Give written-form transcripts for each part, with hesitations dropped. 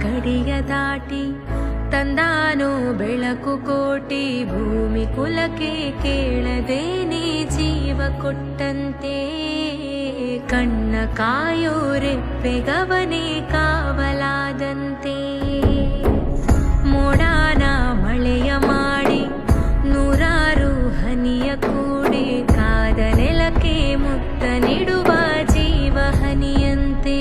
ಗಡಿಯ ದಾಟಿ ತಂದಾನೋ ಬೆಳಕು ಕೋಟಿ ಭೂಮಿ ಕುಲಕ್ಕೆ ಕೇಳದೇನೆ ಜೀವ ಕೊಟ್ಟಂತೆ ಕಣ್ಣ ಕಾಯೋ ರೆಪ್ಪೆಗವನೇ ಕಾವಲಾದಂತೆ ಮೋಡಾನ ಮಳೆಯ ಮಾಡಿ ನೂರಾರು ಹನಿಯ ಕೂಡಿ ಕಾದ ನೆಲಕ್ಕೆ ಮುತ್ತ ನೀಡುವ ಜೀವ ಹನಿಯಂತೆ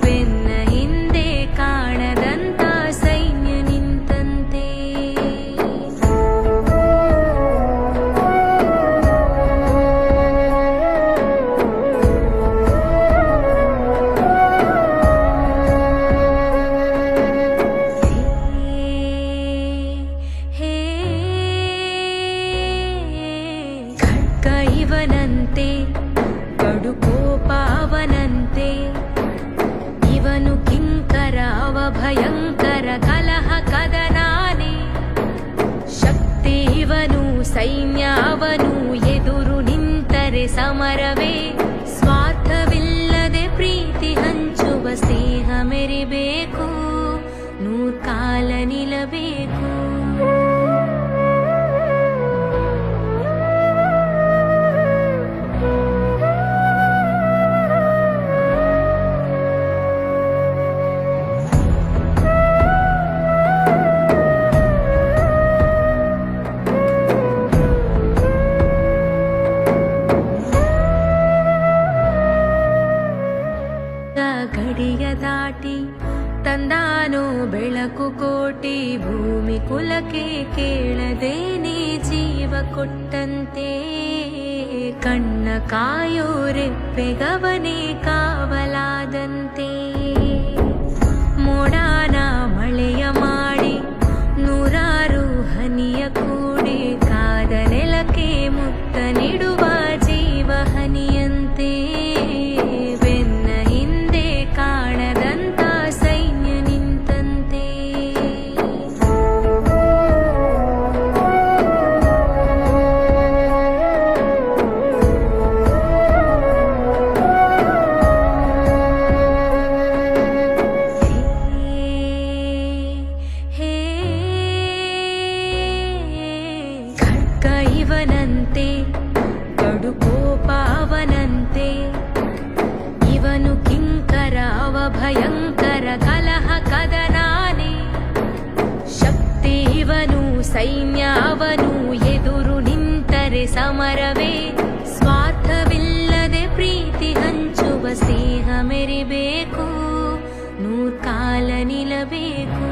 ಬೆನ್ನ ಹಿಂದೆ ಕಾಣದಂತ ಸೈನ್ಯ ನಿಂತಂತೆ ಇವನಂತೆ ಕಡು ಕೋಪ ಅವನಂತೆ ಇವನು ಕಿಂಕರ ಅವ ಭಯಂಕರ ಕಲಹ ಕದನಾನೆ ಶಕ್ತಿ ಇವನು ಸೈನ್ಯ ಅವನು ಎದುರು ನಿಂತರೆ ಸಮರವೇ ಸ್ವಾರ್ಥವಿಲ್ಲದೆ ಪ್ರೀತಿ ಹಂಚುವ ಸ್ನೇಹ ಮೆರಿಬೇಕು ನೂರ್ಕಾಲ ನಿಲ್ಲಬೇಕು ಗಡಿಯ ದಾಟಿ ತಂದಾನೋ ಬೆಳಕು ಕೋಟಿ ಭೂಮಿ ಕುಲಕ್ಕೆ ಕೇಳದೇನೆ ಜೀವ ಕೊಟ್ಟಂತೆ ಕಣ್ಣ ಕಾಯೋ ರೆಪ್ಪೆಗವನೇ ಕಾವಲಾದಂತೆ ಮೋಡಾನ ಮಳೆಯ ಮಾಡಿ ನೂರಾರು ಹನಿಯ ಕೂಡಿ ಕಾದ ನೆಲಕ್ಕೆ ಮುತ್ತ ನೀಡುವ ಜೀವ ಹನಿಯಂತೆ ಇವನಂತೆ ಕಡು ಕೋಪ ಅವನಂತೆ ಇವನು ಕಿಂಕರ ಅವ ಭಯಂಕರ ಕಲಹ ಕದನಾನೆ ಶಕ್ತಿ ಇವನು ಸೈನ್ಯ ಅವನು ಎದುರು ನಿಂತರೆ ಸಮರವೇ ಸ್ವಾರ್ಥವಿಲ್ಲದೆ ಪ್ರೀತಿ ಹಂಚುವ ಸ್ನೇಹ ಮೆರಿಬೇಕು ನೂರ್ಕಾಲ ನಿಲ್ಲಬೇಕು